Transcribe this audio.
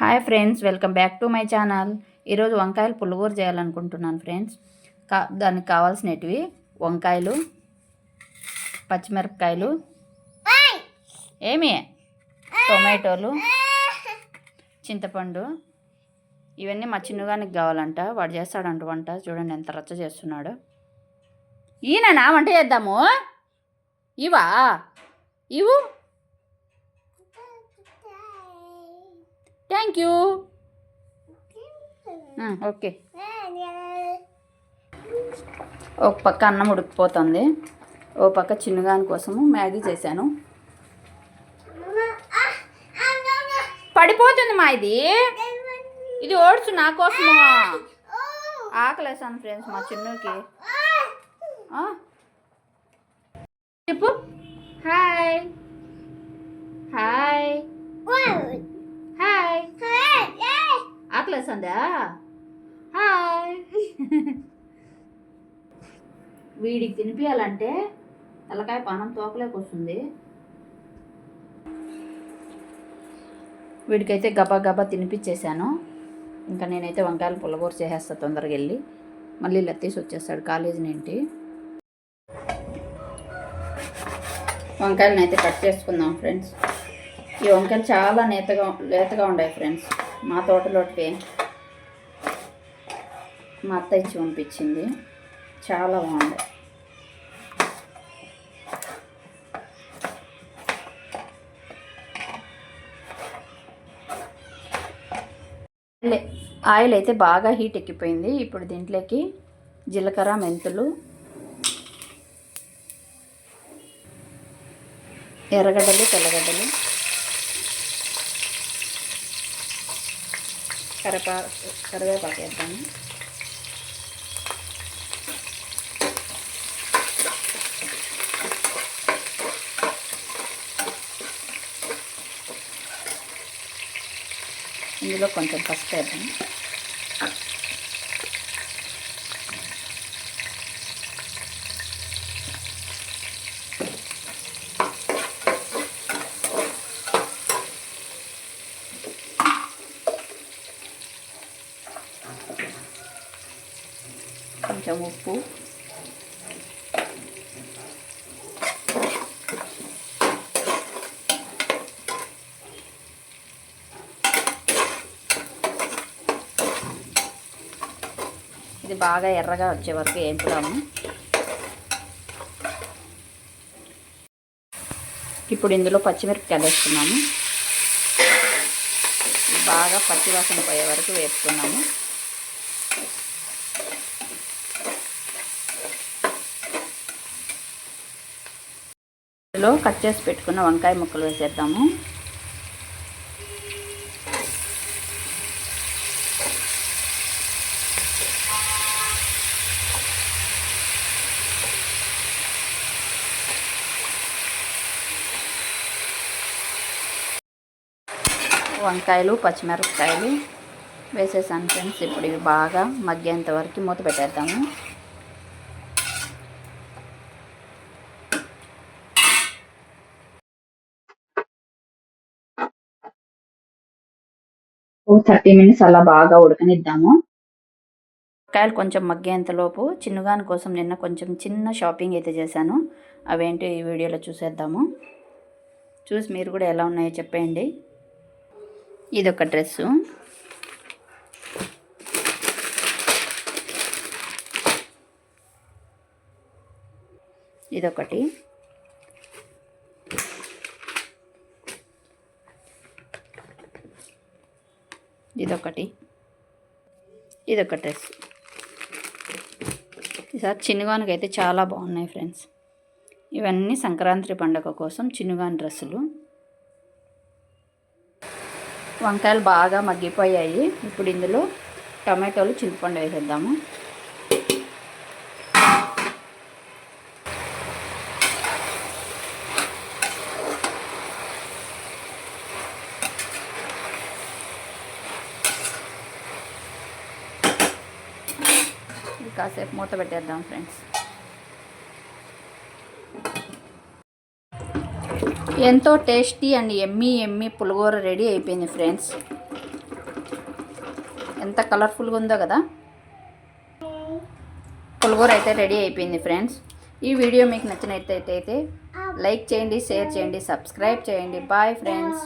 Hi friends, welcome back to my channel. ఈరోజు వంకాయలు పులిహోర చేయాలనుకుంటున్నాను ఫ్రెండ్స్. దానికి కావాల్సినవి వంకాయలు, పచ్చిమిరపకాయలు, టొమాటోలు, చింతపండు. ఇవన్నీ మా చిన్నగానికి కావాలంట. వాడు చేస్తాడంట వంట. చూడండి ఎంత రచ్చ చేస్తున్నాడు. ఈయన వంట చేద్దాము. ఇవా ఇవు. Thank you. ఓకే. ఒక పక్క అన్నం ఉడికిపోతుంది, ఓ పక్క చిన్నగాని కోసము మ్యాగీ చేశాను. పడిపోతుంది మా ఇది ఓడ్చు నా కోసము. ఆకలేసాను ఫ్రెండ్స్ మా చిన్నకి. చెప్పు హాయ్. Hi hi. ఆకలేసందా? హాయ్. వీడికి తినిపించాలంటే తలకాయ పానం తోకలేక వస్తుంది. వీడికైతే గబా గబా తినిపించేశాను. ఇంకా నేనైతే వంకాయలు పుల్లగూర చేసేస్తా తొందరగా వెళ్ళి. మళ్ళీ లత్తీసి వచ్చేస్తాడు కాలేజీ నుండి. వంకాయలను అయితే కట్ చేసుకుందాం ఫ్రెండ్స్. ఈ వంకాయలు చాలా లేతగా ఉన్నాయి ఫ్రెండ్స్. మా తోటలోకి మా అత్త ఇచ్చి పంపించింది. చాలా బాగుంది. ఆయిల్ అయితే బాగా హీట్ ఎక్కిపోయింది. ఇప్పుడు దీంట్లోకి జీలకర్ర, మెంతులు, ఎర్రగడ్డలు, తెల్లగడ్డలు, కరివేపాకు వేద్దాము. ఇందులో కొంచెం పసుపు వేద్దాం. కొంచెం ఉప్పు, ఇది బాగా ఎర్రగా వచ్చే వరకు వేపుదాము. ఇప్పుడు ఇందులో పచ్చిమిరపకాయలు వేస్తున్నాము. బాగా పచ్చివాసన పోయే వరకు వేపుకున్నాము. ఇందులో కట్ చేసి పెట్టుకున్న వంకాయ ముక్కలు వేసేద్దాము. వంకాయలు, పచ్చిమిరపకాయలు వేసేసాను ఫ్రెండ్స్. ఇప్పుడు ఇవి బాగా మగ్గేంత వరకు మూత పెట్టేద్దాము. ఓ 30 మినిట్స్ అలా బాగా ఉడకనిద్దాము. కాయలు కొంచెం మగ్గేంతలోపు చిన్నగాని కోసం నిన్న కొంచెం చిన్న షాపింగ్ అయితే చేశాను. అవేంటి ఈ వీడియోలో చూసేద్దాము. చూసి మీరు కూడా ఎలా ఉన్నాయో చెప్పేయండి. ఇదొక డ్రెస్సు, ఇదొకటి, ఇదొకటి, ఇదొక డ్రెస్. ఈసారి చిన్నగానికైతే చాలా బాగున్నాయి ఫ్రెండ్స్. ఇవన్నీ సంక్రాంతి పండుగ కోసం చిన్నగాని డ్రెస్సులు. వంకాయలు బాగా మగ్గిపోయాయి. ఇప్పుడు ఇందులో టమాటోలు, చింతపండు వేసేద్దాము. కాసేపు మూత పెట్టేద్దాం ఫ్రెండ్స్. ఎంతో tasty and Emmy pulihora ready అయిపోయింది ఫ్రెండ్స్. ఎంత కలర్ఫుల్గా ఉందో కదా. పులిహోర అయితే రెడీ అయిపోయింది ఫ్రెండ్స్. ఈ వీడియో మీకు నచ్చినట్టయితే లైక్ చేయండి, షేర్ చేయండి, సబ్స్క్రైబ్ చేయండి. Bye friends.